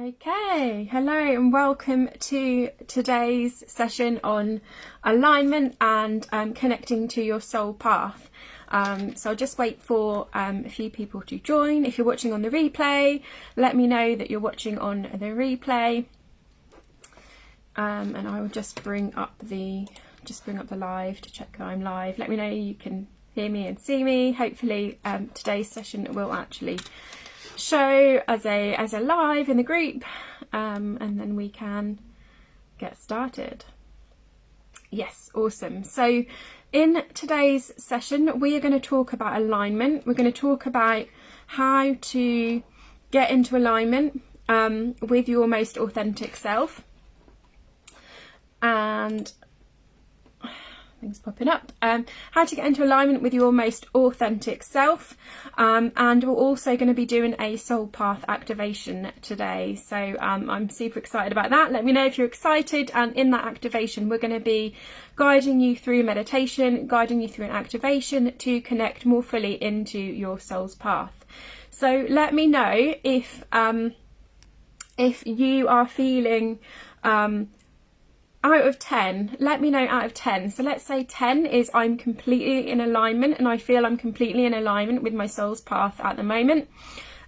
Okay, hello and welcome to today's session on alignment and connecting to your soul path. So I'll just wait for a few people to join. If you're watching on the replay, let me know that you're watching on the replay, and I will just bring up the live to check that I'm live. Let me know you can hear me and see me. Hopefully today's session will actually show as a live in the group, and then we can get started. Yes, awesome. So in today's session we are going to talk about alignment. We're going to talk about how to get into alignment with your most authentic self, and things popping up, how to get into alignment with your most authentic self, and we're also going to be doing a soul path activation today, so I'm super excited about that. Let me know if you're excited. And in that activation we're going to be guiding you through meditation, guiding you through an activation to connect more fully into your soul's path. So let me know if you are feeling out of 10, let me know out of 10. So let's say 10 is I'm completely in alignment and I feel I'm completely in alignment with my soul's path at the moment.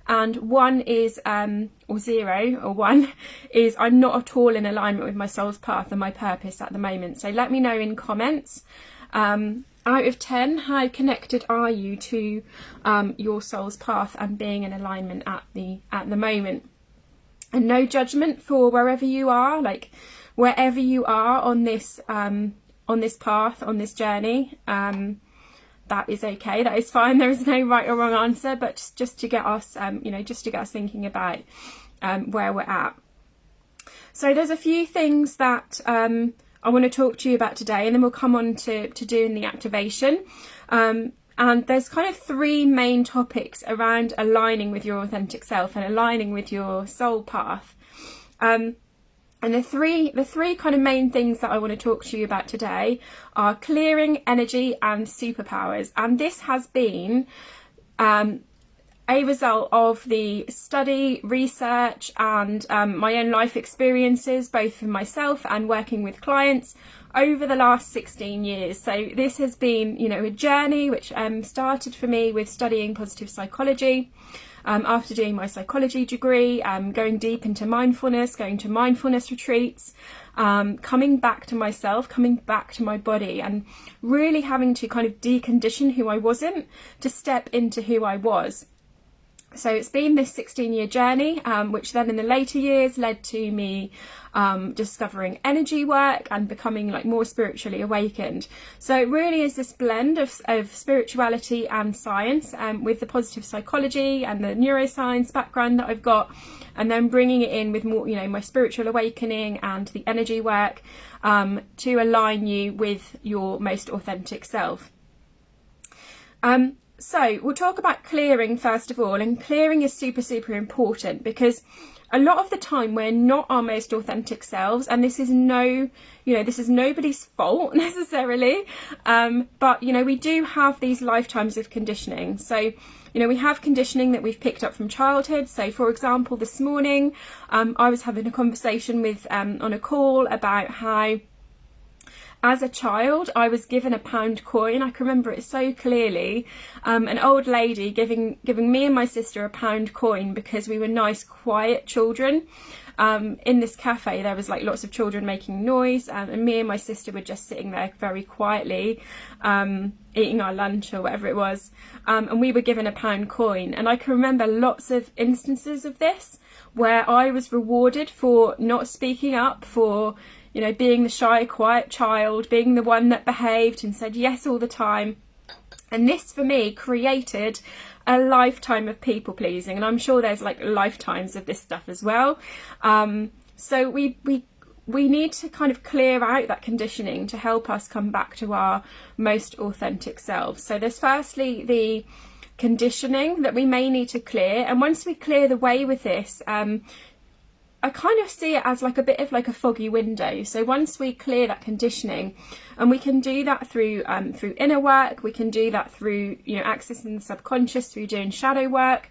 And 1 is, or 0 or 1 is I'm not at all in alignment with my soul's path and my purpose at the moment. So let me know in comments, out of 10, how connected are you to your soul's path and being in alignment at the moment. And no judgment for wherever you are, like wherever you are on this path, on this journey, that is okay, that is fine. There is no right or wrong answer, but just to get us just to get us thinking about where we're at. So there's a few things that I want to talk to you about today, and then we'll come on to doing the activation. And there's kind of 3 main topics around aligning with your authentic self and aligning with your soul path. And the three kind of main things that I want to talk to you about today are clearing, energy, and superpowers. And this has been a result of the study, research, and my own life experiences, both for myself and working with clients over the last 16 years. So this has been, a journey which started for me with studying positive psychology. After doing my psychology degree, going deep into mindfulness, going to mindfulness retreats, coming back to myself, coming back to my body, and really having to kind of decondition who I wasn't to step into who I was. So it's been this 16-year journey, which then in the later years led to me discovering energy work and becoming more spiritually awakened. So it really is this blend of spirituality and science, with the positive psychology and the neuroscience background that I've got, and then bringing it in with more, my spiritual awakening and the energy work, to align you with your most authentic self. So we'll talk about clearing first of all, and clearing is super, super important because a lot of the time we're not our most authentic selves, and this is this is nobody's fault necessarily, but we do have these lifetimes of conditioning. So we have conditioning that we've picked up from childhood. So for example, this morning I was having a conversation with on a call about how as a child I was given a £1 coin. I can remember it so clearly. An old lady giving me and my sister a £1 coin because we were nice, quiet children. In this cafe there was lots of children making noise, and me and my sister were just sitting there very quietly, eating our lunch or whatever it was, and we were given a £1 coin. And I can remember lots of instances of this where I was rewarded for not speaking up, for being the shy, quiet child, being the one that behaved and said yes all the time. And this for me created a lifetime of people pleasing, and I'm sure there's lifetimes of this stuff as well. So we need to kind of clear out that conditioning to help us come back to our most authentic selves. So there's firstly the conditioning that we may need to clear, and once we clear the way with this, I kind of see it as a bit of a foggy window. So once we clear that conditioning, and we can do that through inner work, we can do that through accessing the subconscious, through doing shadow work,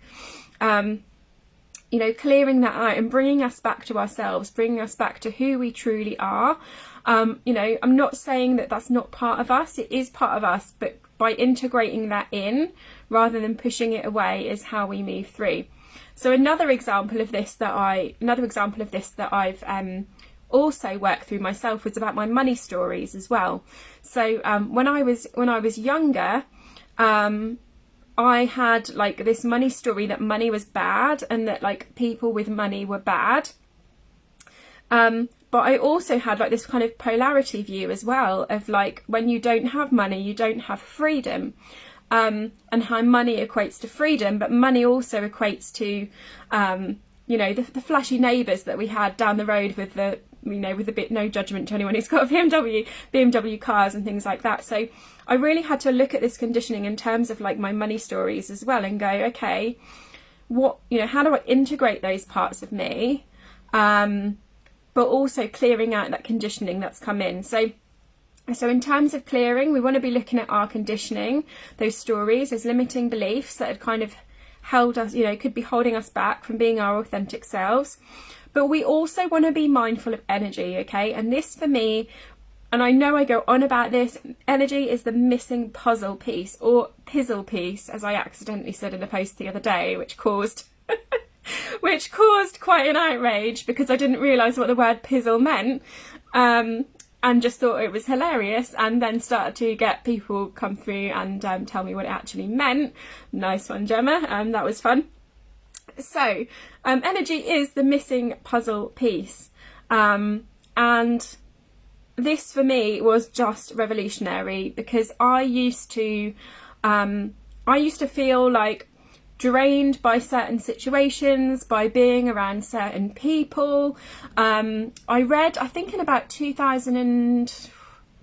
you know, clearing that out and bringing us back to ourselves, bringing us back to who we truly are. You know, I'm not saying that that's not part of us. It is part of us, but by integrating that in rather than pushing it away is how we move through. So another example of this that I've also worked through myself was about my money stories as well. So when I was younger, I had like this money story that money was bad and that like people with money were bad. But I also had like this kind of polarity view as well of like, when you don't have money, you don't have freedom, and how money equates to freedom, but money also equates to, you know, the flashy neighbours that we had down the road with the, you know, with a bit, no judgment to anyone who's got BMW cars and things like that. So I really had to look at this conditioning in terms of like my money stories as well and go, okay, what, you know, how do I integrate those parts of me? But also clearing out that conditioning that's come in. So in terms of clearing, we want to be looking at our conditioning, those stories, those limiting beliefs that had kind of held us, you know, could be holding us back from being our authentic selves. But we also want to be mindful of energy, okay? And this for me, and I know I go on about this, energy is the missing puzzle piece, or pizzle piece, as I accidentally said in a post the other day, which caused quite an outrage because I didn't realise what the word pizzle meant, and just thought it was hilarious, and then started to get people come through and tell me what it actually meant. Nice one, Gemma. That was fun. So energy is the missing puzzle piece, and this for me was just revolutionary because I used to feel like drained by certain situations, by being around certain people. I read, I think in about 2006,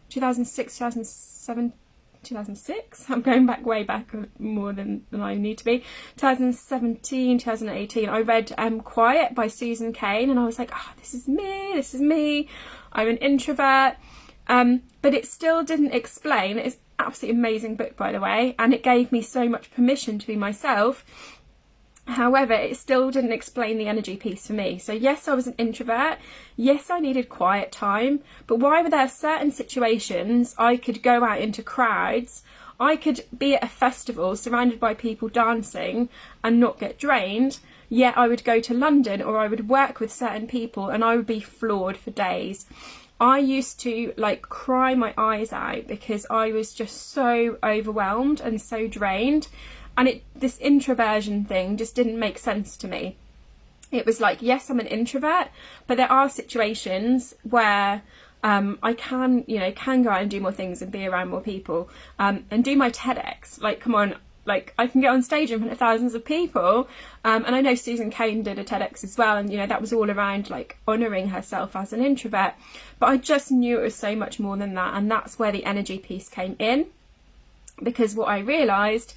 2007, 2006, I'm going back way back more than I need to be, 2017, 2018, I read Quiet by Susan Cain, and I was like, oh, this is me, I'm an introvert, but it still didn't explain. It's absolutely amazing book, by the way, and it gave me so much permission to be myself. However, it still didn't explain the energy piece for me. So yes, I was an introvert, yes, I needed quiet time, but why were there certain situations I could go out into crowds, I could be at a festival surrounded by people dancing and not get drained, yet I would go to London or I would work with certain people and I would be floored for days. I used to like cry my eyes out because I was just so overwhelmed and so drained, and this introversion thing just didn't make sense to me. It was like, yes, I'm an introvert, but there are situations where I can go out and do more things and be around more people, and do my TEDx. Like, come on, like I can get on stage in front of thousands of people, and I know Susan Cain did a TEDx as well, and you know that was all around like honouring herself as an introvert, but I just knew it was so much more than that, and that's where the energy piece came in, because what I realised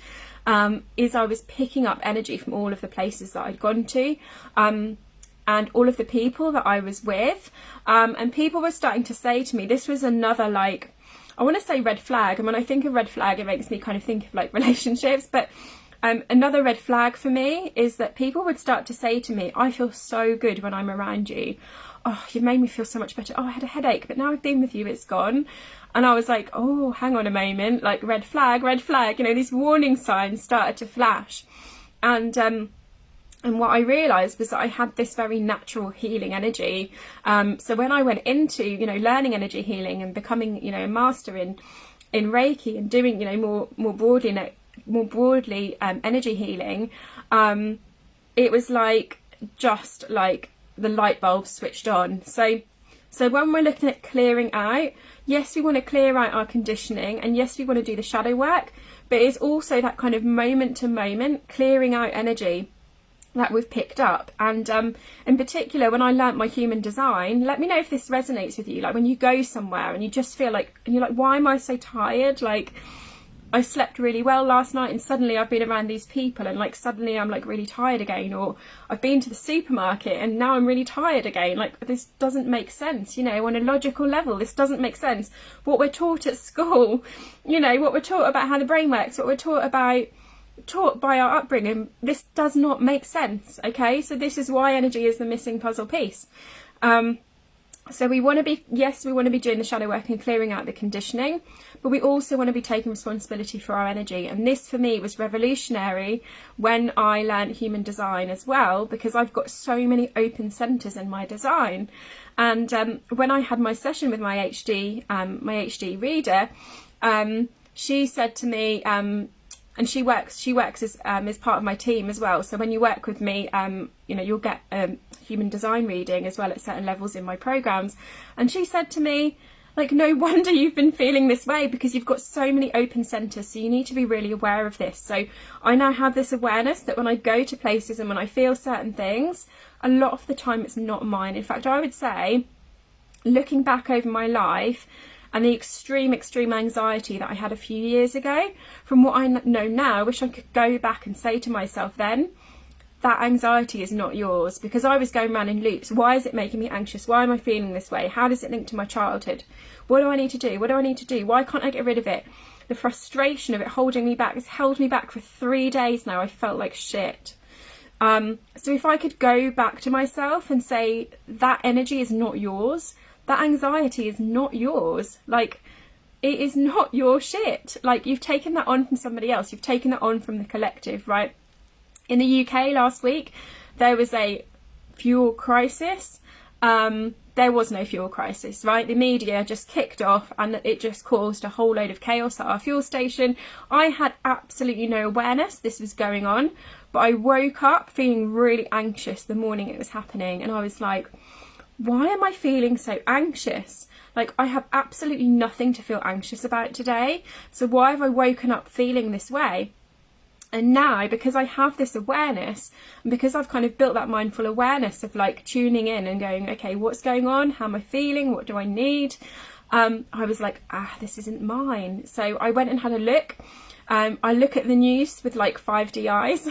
is I was picking up energy from all of the places that I'd gone to, and all of the people that I was with, and people were starting to say to me, this was another like, I want to say red flag, and when I think of red flag it makes me kind of think of like relationships, but another red flag for me is that people would start to say to me, I feel so good when I'm around you, oh, you've made me feel so much better, oh, I had a headache but now I've been with you, it's gone. And I was like, oh, hang on a moment, like red flag, you know, these warning signs started to flash. And what I realised was that I had this very natural healing energy. So when I went into, you know, learning energy healing and becoming, you know, a master in Reiki and doing, you know, more broadly energy healing, it was like just like the light bulb switched on. So when we're looking at clearing out, yes, we want to clear out our conditioning, and yes, we want to do the shadow work, but it's also that kind of moment to moment clearing out energy that we've picked up. And in particular, when I learnt my human design, let me know if this resonates with you, like when you go somewhere and you just feel like, and you're like, why am I so tired? Like, I slept really well last night and suddenly I've been around these people and like suddenly I'm like really tired again, or I've been to the supermarket and now I'm really tired again. Like, this doesn't make sense, you know, on a logical level, this doesn't make sense. What we're taught at school, you know, what we're taught about how the brain works, what we're taught about taught by our upbringing, this does not make sense, okay? So this is why energy is the missing puzzle piece. So we want to be, yes, we want to be doing the shadow work and clearing out the conditioning, but we also want to be taking responsibility for our energy. And this for me was revolutionary when I learned human design as well, because I've got so many open centers in my design. And when I had my session with my HD reader, she said to me, and she works as part of my team as well. So when you work with me, you know, you'll get human design reading as well at certain levels in my programs. And she said to me, like, no wonder you've been feeling this way, because you've got so many open centers. So you need to be really aware of this. So I now have this awareness that when I go to places and when I feel certain things, a lot of the time it's not mine. In fact, I would say, looking back over my life, and the extreme anxiety that I had a few years ago, from what I know now, I wish I could go back and say to myself then, that anxiety is not yours, because I was going around in loops. Why is it making me anxious? Why am I feeling this way? How does it link to my childhood? What do I need to do? What do I need to do? Why can't I get rid of it? The frustration of it holding me back has held me back for 3 days now. I felt like shit. So if I could go back to myself and say, that energy is not yours, that anxiety is not yours. Like, it is not your shit. Like, you've taken that on from somebody else. You've taken that on from the collective, right? In the UK last week, there was a fuel crisis. There was no fuel crisis, right? The media just kicked off and it just caused a whole load of chaos at our fuel station. I had absolutely no awareness this was going on, but I woke up feeling really anxious the morning it was happening. And I was like, why am I feeling so anxious? Like, I have absolutely nothing to feel anxious about today. So why have I woken up feeling this way? And now, because I have this awareness, and because I've kind of built that mindful awareness of like tuning in and going, okay, what's going on? How am I feeling? What do I need? I was like, this isn't mine. So I went and had a look. I look at the news with like 5D eyes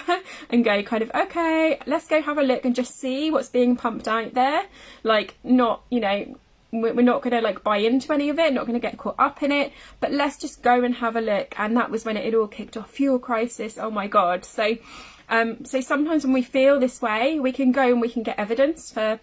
and go kind of, okay, let's go have a look and just see what's being pumped out there. Like, not, you know, we're not going to like buy into any of it, not going to get caught up in it, but let's just go and have a look. And that was when it all kicked off. Fuel crisis, oh my god. So sometimes when we feel this way, we can go and we can get evidence for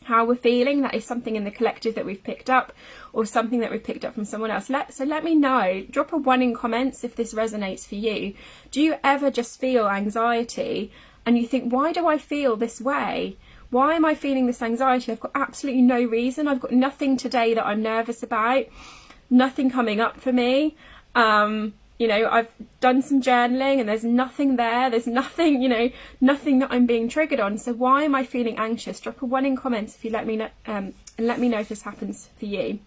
how we're feeling. That is something in the collective that we've picked up, or something that we've picked up from someone else. So let me know. Drop a 1 in comments if this resonates for you. Do you ever just feel anxiety and you think, why do I feel this way? Why am I feeling this anxiety? I've got absolutely no reason. I've got nothing today that I'm nervous about. Nothing coming up for me. You know, I've done some journaling and there's nothing there. There's nothing, you know, nothing that I'm being triggered on. So why am I feeling anxious? Drop a 1 in comments if you let me know, and let me know if this happens for you.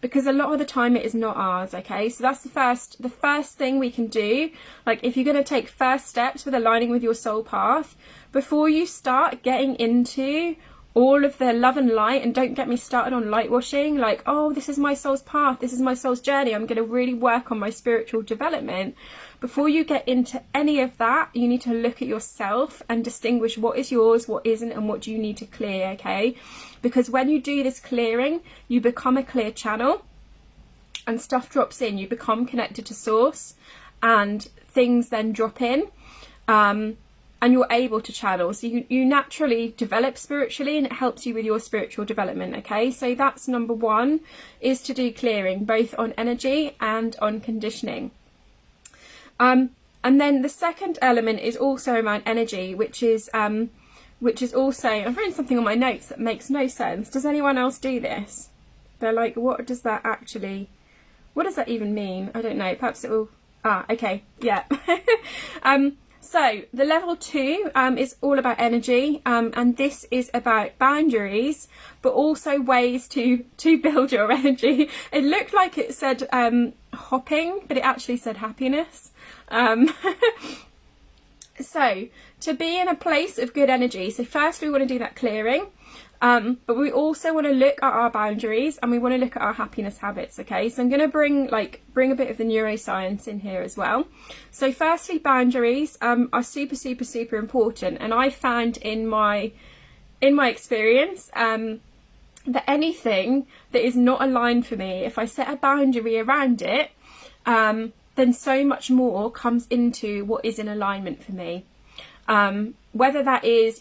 Because a lot of the time it is not ours, okay? So that's the first thing we can do. Like, if you're going to take first steps with aligning with your soul path, before you start getting into all of the love and light, and don't get me started on light washing, like, oh, this is my soul's path, this is my soul's journey, I'm going to really work on my spiritual development. Before you get into any of that, you need to look at yourself and distinguish what is yours, what isn't, and what do you need to clear, okay? Because when you do this clearing, you become a clear channel and stuff drops in. You become connected to source and things then drop in. And you're able to channel. So you naturally develop spiritually, and it helps you with your spiritual development, okay? So that's number 1, is to do clearing, both on energy and on conditioning. And then the second element is also around energy, which is also, I've written something on my notes that makes no sense. Does anyone else do this? They're like, what does that even mean? I don't know, perhaps it will, okay, yeah. So the level 2 is all about energy, and this is about boundaries, but also ways to build your energy. It looked like it said hopping, but it actually said happiness. So to be in a place of good energy, so first we want to do that clearing, but we also want to look at our boundaries and we want to look at our happiness habits, okay? So I'm going to bring a bit of the neuroscience in here as well. So firstly, boundaries are super important, and I found in my experience that anything that is not aligned for me, if I set a boundary around it, then so much more comes into what is in alignment for me. Whether that is,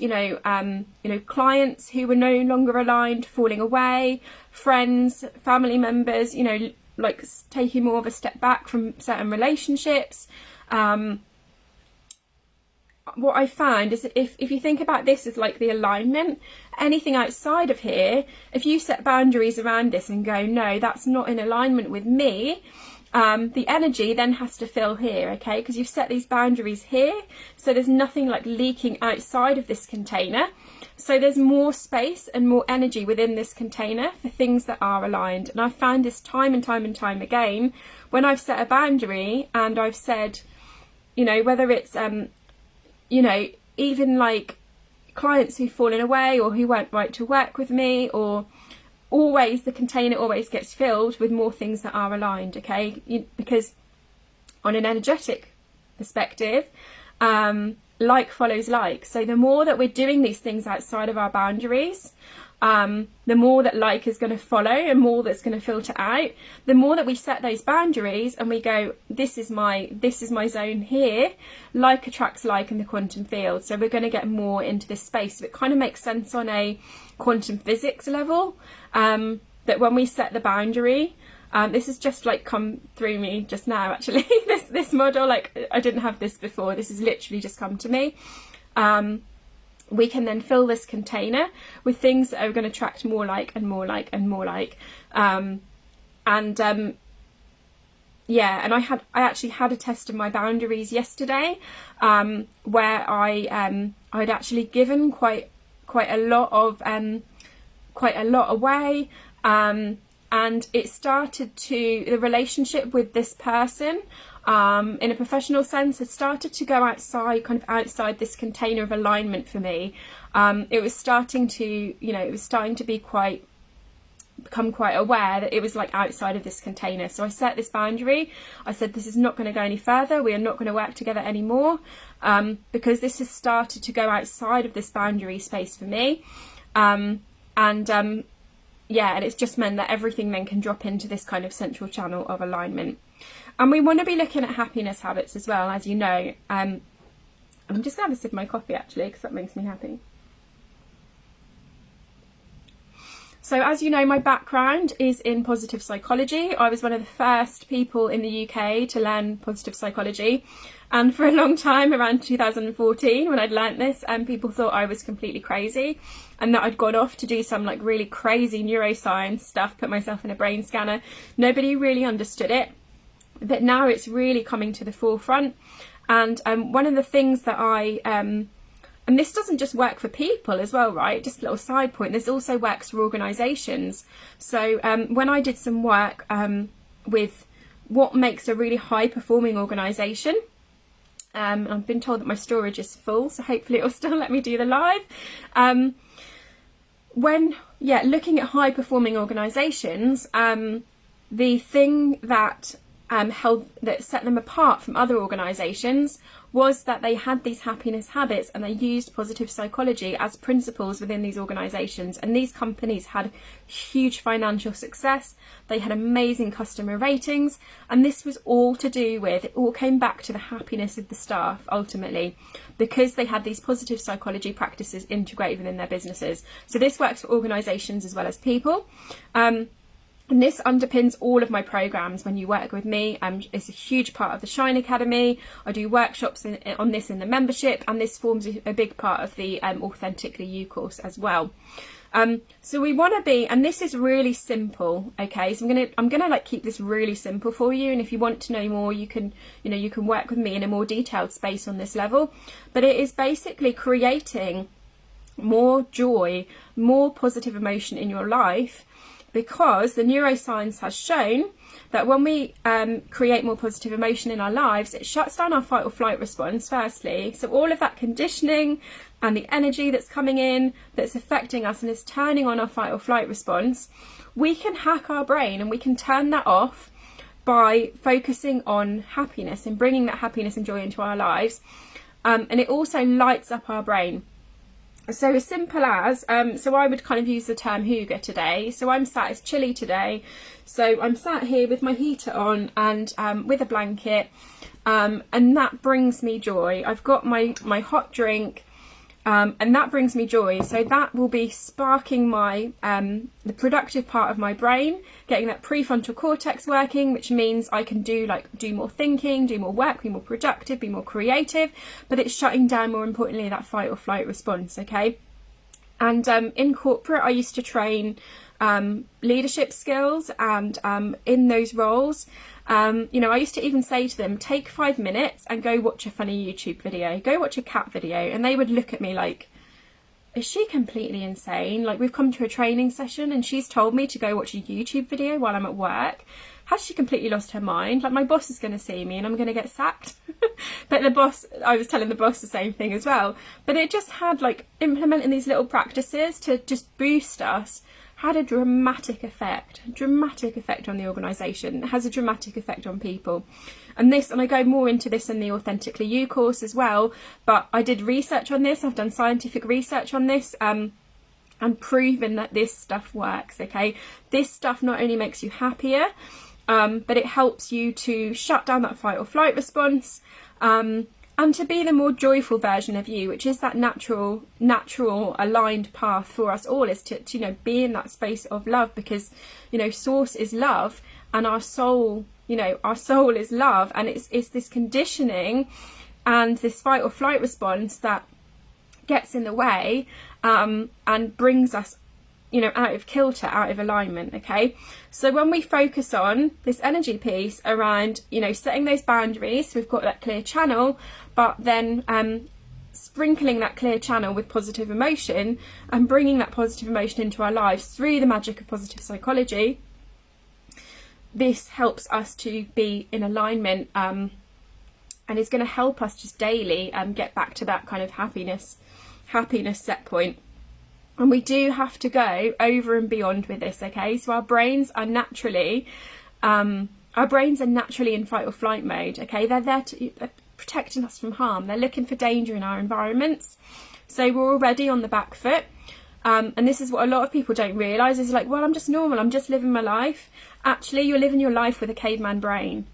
clients who were no longer aligned, falling away, friends, family members, like taking more of a step back from certain relationships. What I found is that if you think about this as like the alignment, anything outside of here, if you set boundaries around this and go, no, that's not in alignment with me, the energy then has to fill here, okay? Because you've set these boundaries here, so there's nothing like leaking outside of this container. So there's more space and more energy within this container for things that are aligned. And I've found this time and time and time again, when I've set a boundary and I've said, whether it's, even like clients who've fallen away or who weren't right to work with me, or always the container always gets filled with more things that are aligned, okay? Because on an energetic perspective, like follows like. So the more that we're doing these things outside of our boundaries, the more that like is going to follow and more that's going to filter out. The more that we set those boundaries and we go, this is my zone here, like attracts like in the quantum field. So we're going to get more into this space. So it kind of makes sense on a quantum physics level, that when we set the boundary, this has just like come through me just now actually, this model, like I didn't have this before, this has literally just come to me. We can then fill this container with things that are going to attract more like and more like and more like. And I actually had a test of my boundaries yesterday, where I'd actually given quite a lot away, and it started to, the relationship with this person, in a professional sense, has started to go outside this container of alignment for me. It was starting to, become quite aware that it was like outside of this container. So I set this boundary. I said, this is not going to go any further. We are not going to work together anymore, because this has started to go outside of this boundary space for me. And it's just meant that everything then can drop into this kind of central channel of alignment. And we want to be looking at happiness habits as well, as you know. I'm just going to have a sip of my coffee actually, because that makes me happy. So as you know, my background is in positive psychology. I was one of the first people in the UK to learn positive psychology. And for a long time, around 2014, when I'd learnt this, people thought I was completely crazy and that I'd gone off to do some like really crazy neuroscience stuff, put myself in a brain scanner. Nobody really understood it. But now it's really coming to the forefront. And one of the things that and this doesn't just work for people as well, right? Just a little side point. This also works for organisations. So when I did some work with what makes a really high performing organisation, I've been told that my storage is full, so hopefully it'll still let me do the live. Looking at high performing organisations, the thing that set them apart from other organisations was that they had these happiness habits and they used positive psychology as principles within these organisations. And these companies had huge financial success. They had amazing customer ratings. And this was all to do with, it all came back to the happiness of the staff ultimately, because they had these positive psychology practices integrated within their businesses. So this works for organisations as well as people. And this underpins all of my programs when you work with me. It's a huge part of the Shine Academy. I do workshops on this in the membership, and this forms a big part of the Authentically You course as well. So we want to be, and this is really simple, okay? So I'm gonna like keep this really simple for you. And if you want to know more, you can work with me in a more detailed space on this level. But it is basically creating more joy, more positive emotion in your life, because the neuroscience has shown that when we create more positive emotion in our lives, it shuts down our fight or flight response firstly. So all of that conditioning and the energy that's coming in that's affecting us and is turning on our fight or flight response, we can hack our brain and we can turn that off by focusing on happiness and bringing that happiness and joy into our lives. And it also lights up our brain. So as simple as, so I would kind of use the term hygge today. So I'm sat, it's chilly today. So I'm sat here with my heater on and with a blanket, and that brings me joy. I've got my hot drink, and that brings me joy. So that will be sparking my the productive part of my brain, getting that prefrontal cortex working, which means I can do more thinking, do more work, be more productive, be more creative, but it's shutting down, more importantly, that fight or flight response. Okay. And in corporate, I used to train leadership skills, and in those roles, you know, I used to even say to them, take 5 minutes and go watch a funny YouTube video, go watch a cat video. And they would look at me like, is she completely insane? Like, we've come to a training session and she's told me to go watch a YouTube video while I'm at work. Has she completely lost her mind? Like, my boss is going to see me and I'm going to get sacked. But the boss, I was telling the boss the same thing as well. But it just had, like, implementing these little practices to just boost us had a dramatic effect on the organisation. It has a dramatic effect on people. And I go more into this in the Authentically You course as well, but I did research on this, I've done scientific research on this, and proven that this stuff works, okay? This stuff not only makes you happier, but it helps you to shut down that fight or flight response, and to be the more joyful version of you, which is that natural aligned path for us all, is to you know, be in that space of love, because, you know, source is love, and our soul, you know, our soul is love, and it's this conditioning and this fight or flight response that gets in the way, and brings us, you know, out of kilter, out of alignment. Okay, so when we focus on this energy piece around, you know, setting those boundaries, so we've got that clear channel, but then sprinkling that clear channel with positive emotion and bringing that positive emotion into our lives through the magic of positive psychology, this helps us to be in alignment, and is going to help us just daily get back to that kind of happiness set point. And we do have to go over and beyond with this, okay? So our brains are naturally in fight or flight mode, okay? They're protecting us from harm. They're looking for danger in our environments. So we're already on the back foot. And this is what a lot of people don't realise, is like, well, I'm just normal, I'm just living my life. Actually, you're living your life with a caveman brain.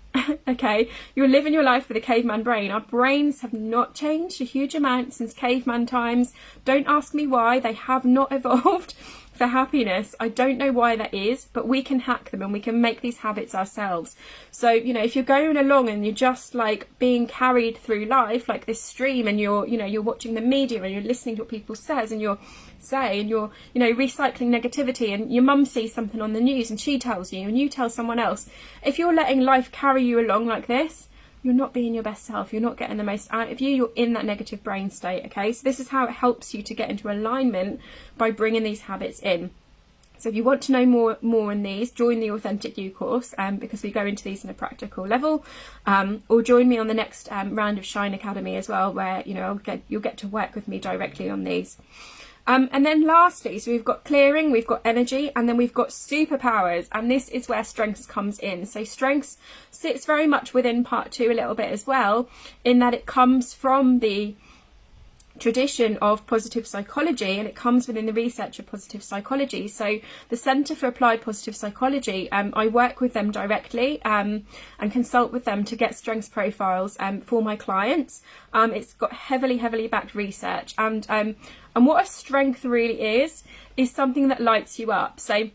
Okay, you're living your life with a caveman brain. Our brains have not changed a huge amount since caveman times. Don't ask me why. They have not evolved for happiness. I don't know why that is, but we can hack them and we can make these habits ourselves. So, you know, if you're going along and you're just like being carried through life like this stream, and you're watching the media and you're listening to what people says, and you're recycling negativity, and your mum sees something on the news and she tells you and you tell someone else, if you're letting life carry you along like this, you're not being your best self, you're not getting the most out of you, you're in that negative brain state. Okay, so this is how it helps you to get into alignment, by bringing these habits in. So if you want to know more on these, join the Authentic You course, because we go into these in a practical level, or join me on the next round of Shine Academy as well, where, you know, you'll get to work with me directly on these. And then lastly, so we've got clearing, we've got energy, and then we've got superpowers, and this is where strengths comes in. So strengths sits very much within part 2 a little bit as well, in that it comes from the tradition of positive psychology, and it comes within the research of positive psychology. So the Centre for Applied Positive Psychology, I work with them directly and consult with them to get strengths profiles for my clients. It's got heavily backed research, and what a strength really is something that lights you up. So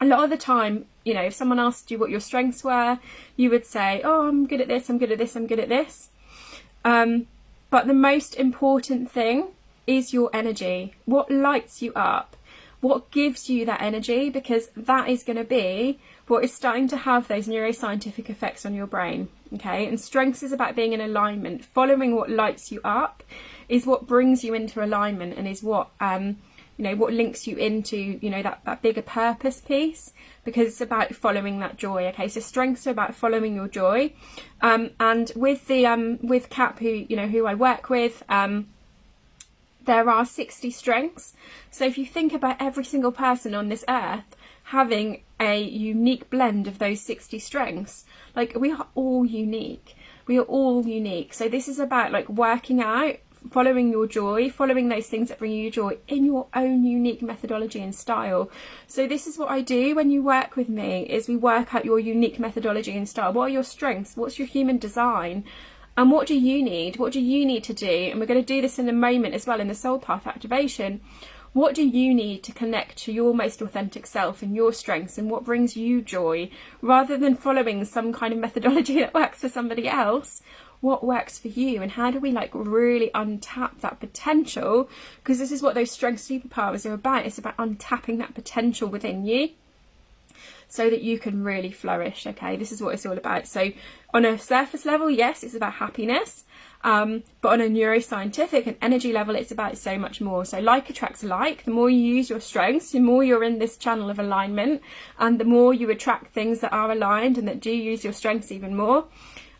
a lot of the time, you know, if someone asked you what your strengths were, you would say, oh, I'm good at this, I'm good at this, I'm good at this. But the most important thing is your energy. What lights you up? What gives you that energy? Because that is going to be what is starting to have those neuroscientific effects on your brain. Okay, and strengths is about being in alignment. Following what lights you up is what brings you into alignment, and is what what links you into, you know, that bigger purpose piece, because it's about following that joy. Okay, so strengths are about following your joy, and with Cap, who I work with, there are 60 strengths. So if you think about every single person on this earth having a unique blend of those 60 strengths, like, we are all unique. We are all unique. So this is about like working out following your joy, following those things that bring you joy in your own unique methodology and style. So this is what I do when you work with me, is we work out your unique methodology and style. What are your strengths? What's your human design? And what do you need? What do you need to do? And we're going to do this in a moment as well in the soul path activation. What do you need to connect to your most authentic self and your strengths and what brings you joy, rather than following some kind of methodology that works for somebody else? What works for you, and how do we like really untap that potential? Because this is what those strength superpowers are about. It's about untapping that potential within you so that you can really flourish. Okay, this is what it's all about. So on a surface level, yes, it's about happiness. But on a neuroscientific and energy level, it's about so much more. So like attracts like. The more you use your strengths, the more you're in this channel of alignment, and the more you attract things that are aligned and that do use your strengths even more.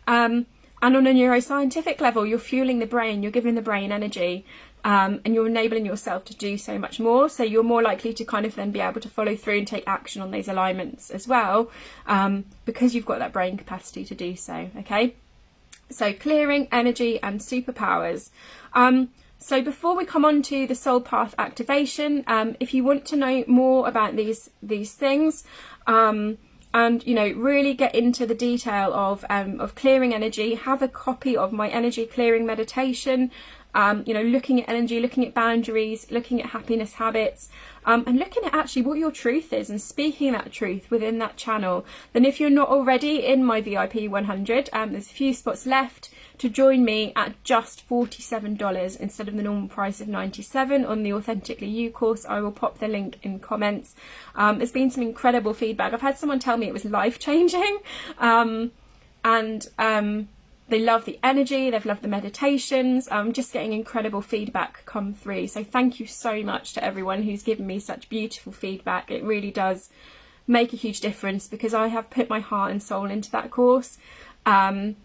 And on a neuroscientific level, you're fueling the brain, you're giving the brain energy, and you're enabling yourself to do so much more. So you're more likely to kind of then be able to follow through and take action on those alignments as well, because you've got that brain capacity to do so. Okay. So clearing, energy and superpowers. So before we come on to the soul path activation, if you want to know more about these things, and you know, really get into the detail of clearing energy, have a copy of my energy clearing meditation. You know, looking at energy, looking at boundaries, looking at happiness habits, and looking at actually what your truth is and speaking that truth within that channel. Then if you're not already in my VIP 100, there's a few spots left to join me at just $47 instead of the normal price of $97 on the Authentically You course. I will pop the link in comments. There's been some incredible feedback. I've had someone tell me it was life-changing, they love the energy, they've loved the meditations. I'm just getting incredible feedback come through. So thank you so much to everyone who's given me such beautiful feedback. It really does make a huge difference, because I have put my heart and soul into that course. And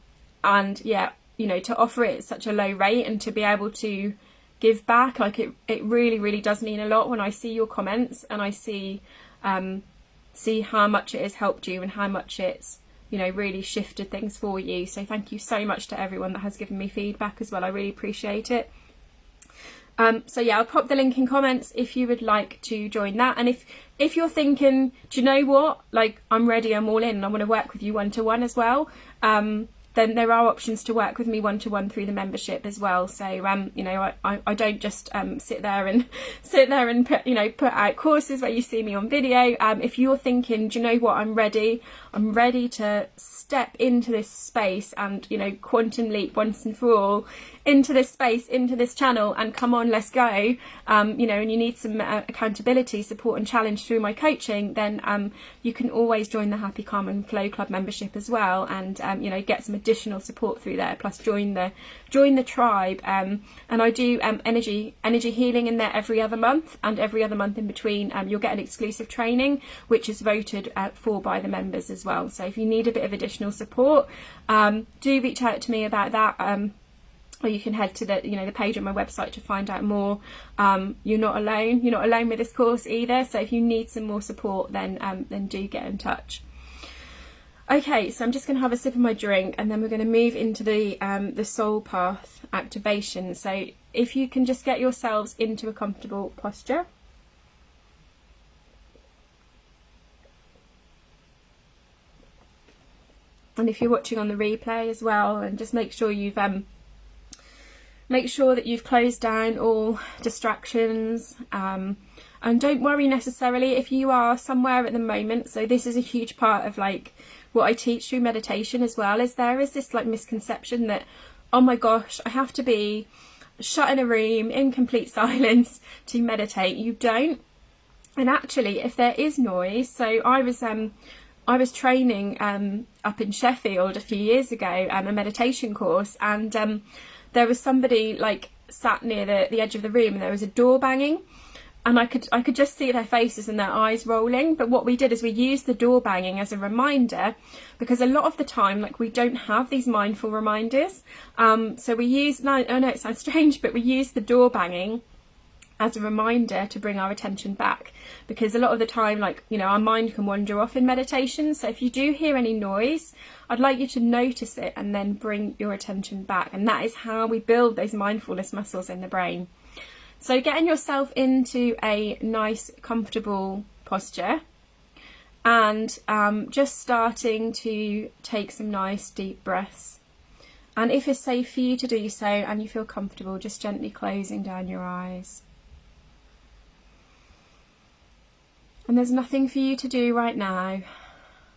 yeah, you know, to offer it at such a low rate and to be able to give back, like it really, really does mean a lot when I see your comments and I see how much it has helped you and how much it's, you know, really shifted things for you. So thank you so much to everyone that has given me feedback as well. I really appreciate it. So yeah, I'll pop the link in comments if you would like to join that. And if you're thinking, do you know what, like, I'm ready, I'm all in, and I want to work with you one-to-one as well, then there are options to work with me one-to-one through the membership as well. So you know, I don't just sit there and put out courses where you see me on video. If you're thinking, do you know what, I'm ready to step into this space and, you know, quantum leap once and for all into this space, into this channel, and come on, let's go, you know, and you need some accountability, support and challenge through my coaching, then you can always join the Happy, Calm and Flow Club membership as well, and you know, get some additional support through there, plus join the tribe. And I do energy healing in there every other month, and every other month in between you'll get an exclusive training which is voted for by the members as well. So if you need a bit of additional support, do reach out to me about that, or you can head to the page on my website to find out more. You're not alone with this course either, so if you need some more support, then do get in touch. Okay, so I'm just going to have a sip of my drink, and then we're going to move into the soul path activation. So if you can just get yourselves into a comfortable posture. And if you're watching on the replay as well, and just make sure that you've closed down all distractions, and don't worry necessarily if you are somewhere at the moment. So this is a huge part of like what I teach through meditation as well, is there is this like misconception that, oh my gosh, I have to be shut in a room in complete silence to meditate. You don't. And actually, if there is noise, so I was training up in Sheffield a few years ago, a meditation course, and there was somebody like sat near the edge of the room, and there was a door banging, and I could just see their faces and their eyes rolling. But what we did is we used the door banging as a reminder, because a lot of the time, like, we don't have these mindful reminders. So we use, I know it sounds strange, but we use the door banging as a reminder to bring our attention back, because a lot of the time, like, you know, our mind can wander off in meditation. So if you do hear any noise, I'd like you to notice it and then bring your attention back. And that is how we build those mindfulness muscles in the brain. So getting yourself into a nice, comfortable posture, and just starting to take some nice deep breaths. And if it's safe for you to do so and you feel comfortable, just gently closing down your eyes. And there's nothing for you to do right now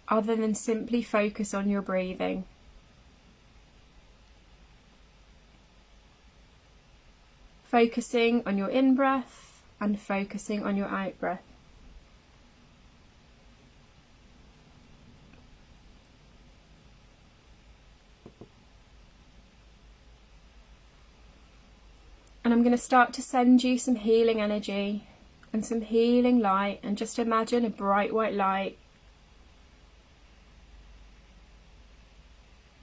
other than simply focus on your breathing. Focusing on your in-breath and focusing on your out-breath. And I'm going to start to send you some healing energy and some healing light, and just imagine a bright white light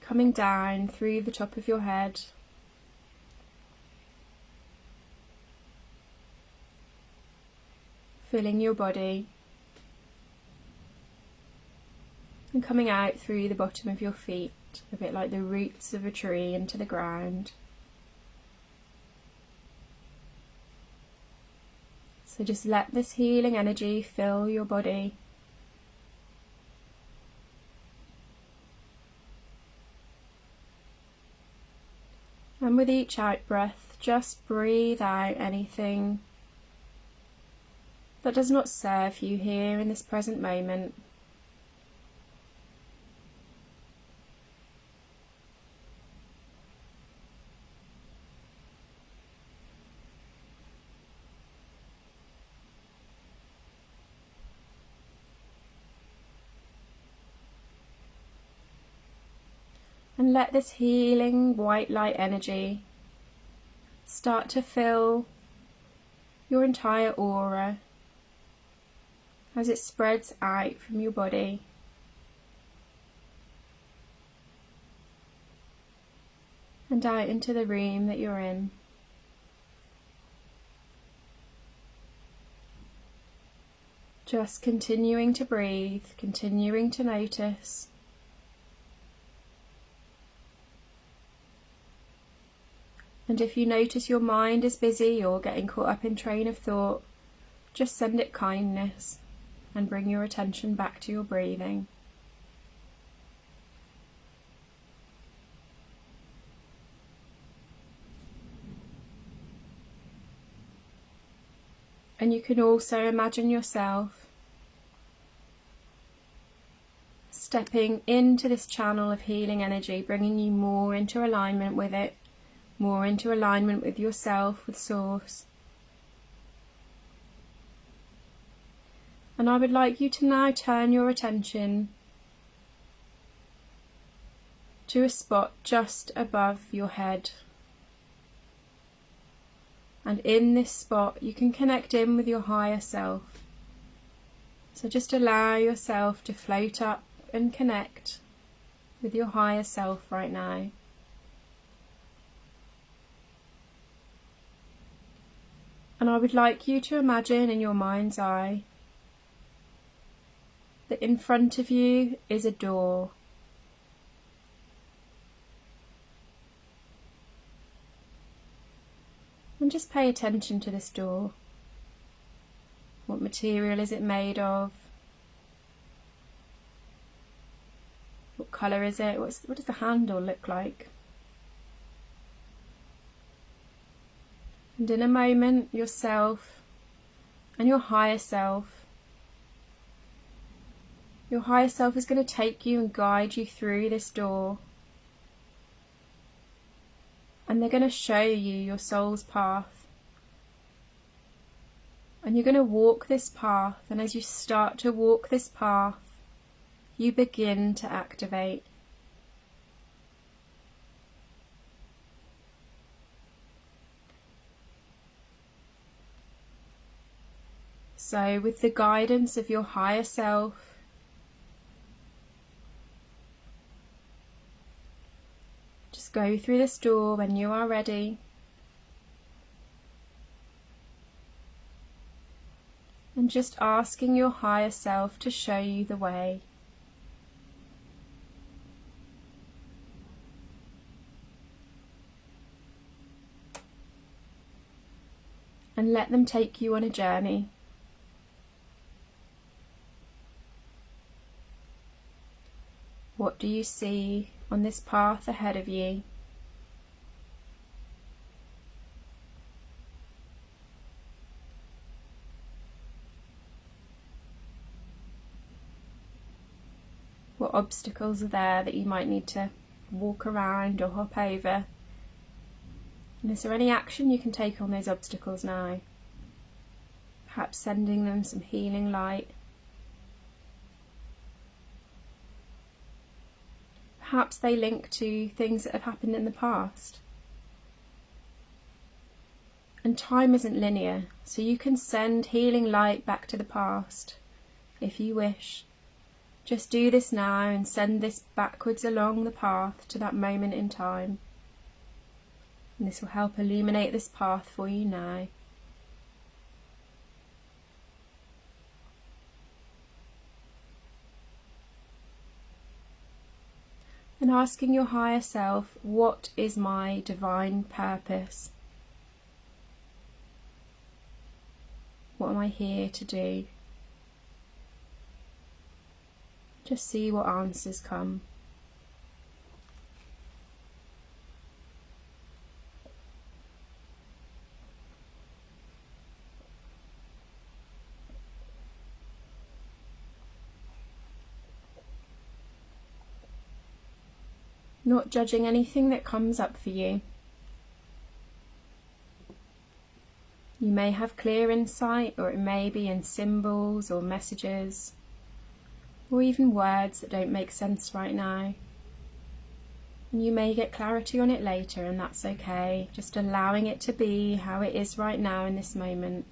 coming down through the top of your head, filling your body, and coming out through the bottom of your feet, a bit like the roots of a tree into the ground. So just let this healing energy fill your body. And with each out breath, just breathe out anything that does not serve you here in this present moment. And let this healing white light energy start to fill your entire aura as it spreads out from your body. And out into the room that you're in. Just continuing to breathe, continuing to notice. And if you notice your mind is busy or getting caught up in train of thought, just send it kindness and bring your attention back to your breathing. And you can also imagine yourself stepping into this channel of healing energy, bringing you more into alignment with it, more into alignment with yourself, with Source. And I would like you to now turn your attention to a spot just above your head. And in this spot you can connect in with your higher self. So just allow yourself to float up and connect with your higher self right now. And I would like you to imagine in your mind's eye that in front of you is a door. And just pay attention to this door. What material is it made of? What colour is it? What does the handle look like? And in a moment, yourself and your higher self is going to take you and guide you through this door. And they're going to show you your soul's path. And you're going to walk this path, and as you start to walk this path, you begin to activate. So with the guidance of your higher self, just go through this door when you are ready. And just asking your higher self to show you the way. And let them take you on a journey. What do you see on this path ahead of you? What obstacles are there that you might need to walk around or hop over? And is there any action you can take on those obstacles now? Perhaps sending them some healing light. Perhaps they link to things that have happened in the past. And time isn't linear, so you can send healing light back to the past if you wish. Just do this now and send this backwards along the path to that moment in time. And this will help illuminate this path for you now. And asking your higher self, what is my divine purpose? What am I here to do? Just see what answers come. Not judging anything that comes up for you. You may have clear insight, or it may be in symbols or messages, or even words that don't make sense right now. And you may get clarity on it later, and that's okay. Just allowing it to be how it is right now in this moment.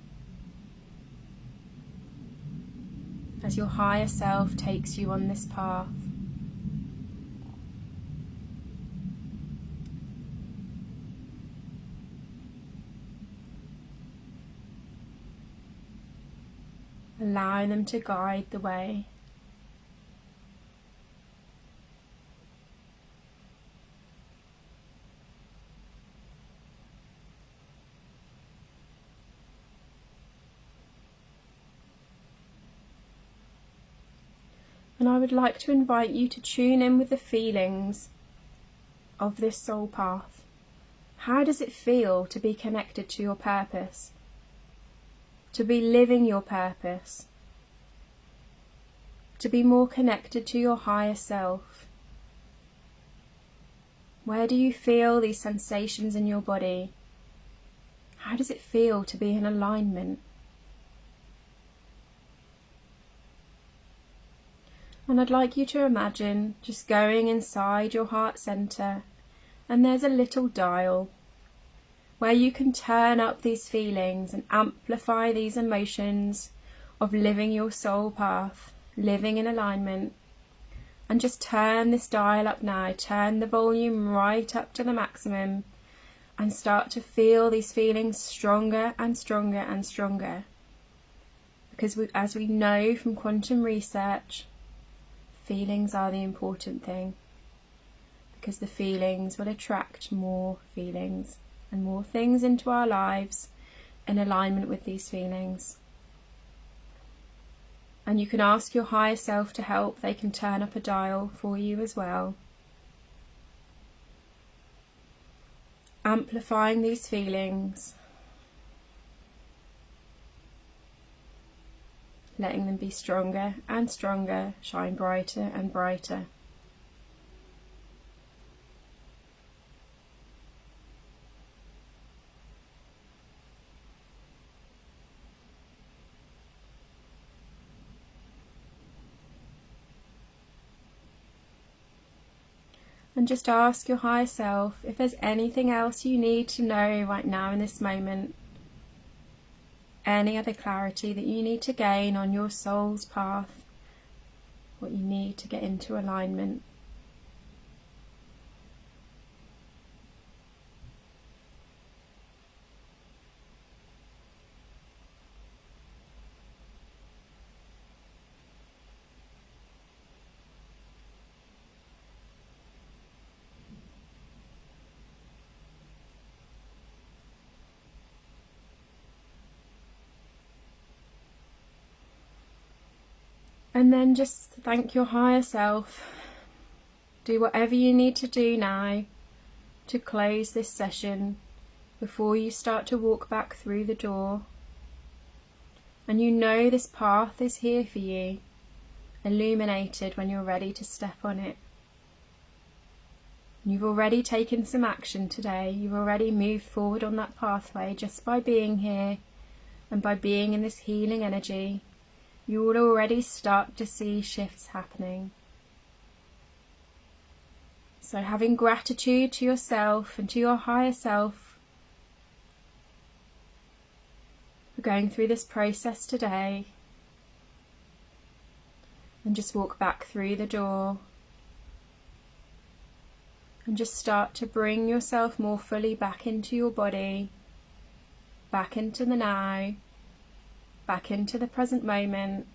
As your higher self takes you on this path. Allowing them to guide the way. And I would like to invite you to tune in with the feelings of this soul path. How does it feel to be connected to your purpose? To be living your purpose? To be more connected to your higher self? Where do you feel these sensations in your body? How does it feel to be in alignment? And I'd like you to imagine just going inside your heart center, and there's a little dial where you can turn up these feelings and amplify these emotions of living your soul path, living in alignment. And just turn this dial up now, turn the volume right up to the maximum, and start to feel these feelings stronger and stronger and stronger. Because as we know from quantum research, feelings are the important thing, because the feelings will attract more feelings and more things into our lives in alignment with these feelings. And you can ask your higher self to help. They can turn up a dial for you as well. Amplifying these feelings, letting them be stronger and stronger, shine brighter and brighter. And just ask your higher self if there's anything else you need to know right now in this moment. Any other clarity that you need to gain on your soul's path, what you need to get into alignment. And then just thank your higher self. Do whatever you need to do now to close this session before you start to walk back through the door. And you know this path is here for you, illuminated when you're ready to step on it. You've already taken some action today. You've already moved forward on that pathway just by being here and by being in this healing energy. You will already start to see shifts happening. So having gratitude to yourself and to your higher self for going through this process today, and just walk back through the door and just start to bring yourself more fully back into your body, back into the now, back into the present moment,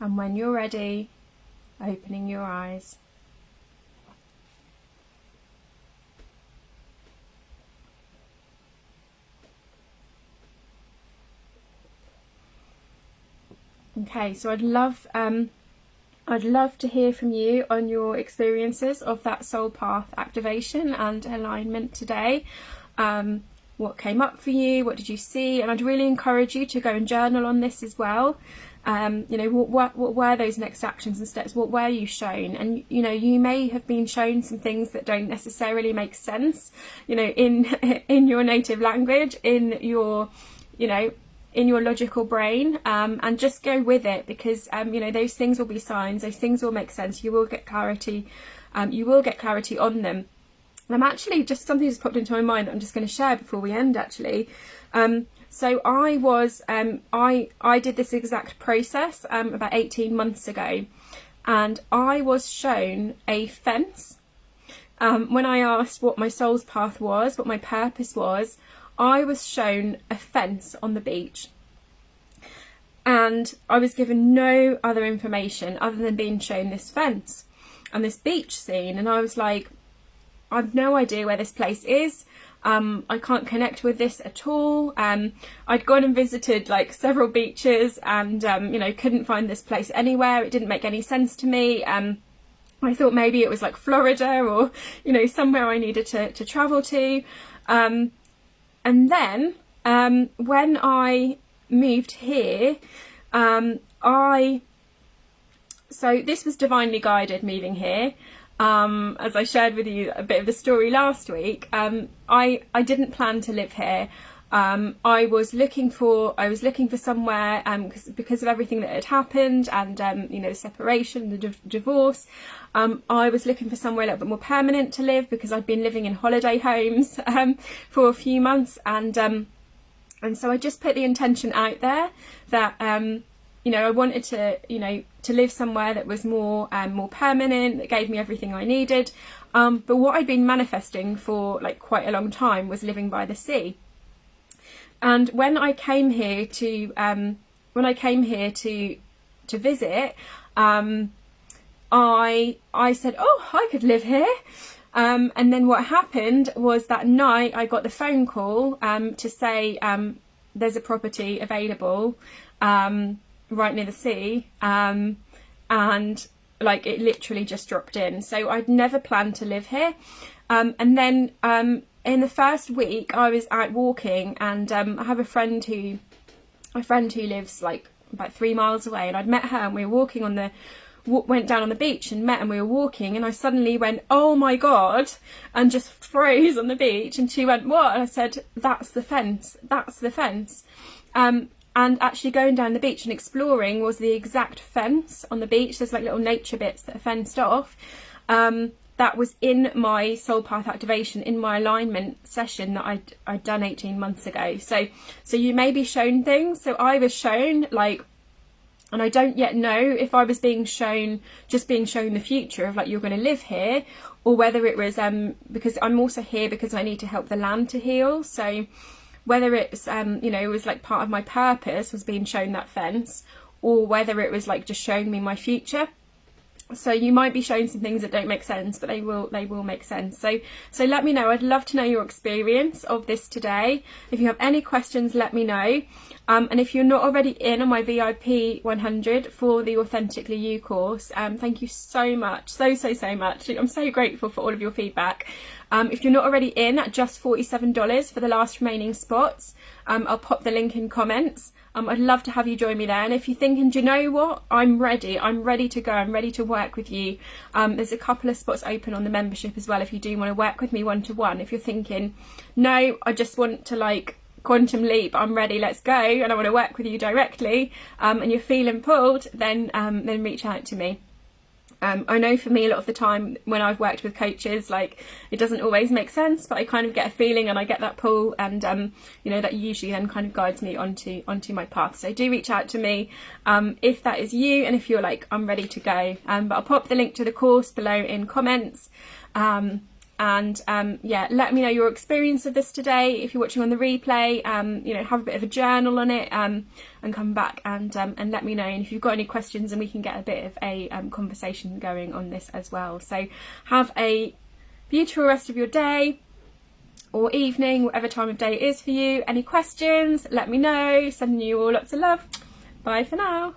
and when you're ready, opening your eyes. Okay, so I'd love to hear from you on your experiences of that soul path activation and alignment today. What came up for you? What did you see? And I'd really encourage you to go and journal on this as well. What were those next actions and steps? What were you shown? And you may have been shown some things that don't necessarily make sense, in your native language, in your logical brain, and just go with it, because those things will be signs, those things will make sense. You will get clarity. You will get clarity on them. And I'm actually something just popped into my mind that I'm just going to share before we end, actually. So I did this exact process about 18 months ago, and I was shown a fence. When I asked what my soul's path was, what my purpose was, I was shown a fence on the beach. And I was given no other information other than being shown this fence and this beach scene. And I was like, I've no idea where this place is. I can't connect with this at all. I'd gone and visited like several beaches and, couldn't find this place anywhere. It didn't make any sense to me. I thought maybe it was like Florida or, somewhere I needed to travel to. And then when I moved here, so this was divinely guided, moving here. As I shared with you a bit of the story last week, I didn't plan to live here. I was looking for somewhere, because of everything that had happened and, the separation, the divorce. I was looking for somewhere a little bit more permanent to live, because I'd been living in holiday homes, for a few months. And so I just put the intention out there that, I wanted to live somewhere that was more permanent, that gave me everything I needed. But what I'd been manifesting for like quite a long time was living by the sea. And when I came here to visit, I said, oh, I could live here. And then what happened was that night I got the phone call to say there's a property available right near the sea, and like it literally just dropped in. So I'd never planned to live here. And then in the first week I was out walking, and I have a friend who lives like about 3 miles away, and I'd met her and we were walking went down on the beach and met, and we were walking, and I suddenly went, oh my God, and just froze on the beach. And she went, what? And I said, that's the fence, that's the fence. And actually going down the beach and exploring was the exact fence on the beach. There's like little nature bits that are fenced off. That was in my soul path activation, in my alignment session that I'd done 18 months ago. So you may be shown things. So I was shown and I don't yet know if I was being shown the future of like, you're going to live here, or whether it was because I'm also here because I need to help the land to heal. So whether it's it was like part of my purpose was being shown that fence, or whether it was like just showing me my future. So you might be showing some things that don't make sense, but they will make sense. So let me know. I'd love to know your experience of this today. If you have any questions, let me know. And if you're not already in on my VIP 100 for the Authentically You course, thank you so much, so much. I'm so grateful for all of your feedback. If you're not already in at just $47 for the last remaining spots, I'll pop the link in comments. I'd love to have you join me there. And if you're thinking, do you know what, I'm ready to go, I'm ready to work with you, there's a couple of spots open on the membership as well if you do want to work with me one-to-one. If you're thinking, no, I just want to like quantum leap, I'm ready, let's go, and I want to work with you directly, and you're feeling pulled, then reach out to me. I know for me, a lot of the time when I've worked with coaches, like, it doesn't always make sense, but I kind of get a feeling and I get that pull, and you know, that usually then kind of guides me onto my path. So do reach out to me if that is you, and if you're like, I'm ready to go. But I'll pop the link to the course below in comments. Yeah, let me know your experience of this today. If you're watching on the replay, you know, have a bit of a journal on it, and come back and let me know. And if you've got any questions, and we can get a bit of a conversation going on this as well. So have a beautiful rest of your day or evening, whatever time of day it is for you. Any questions, let me know. Sending you all lots of love. Bye for now.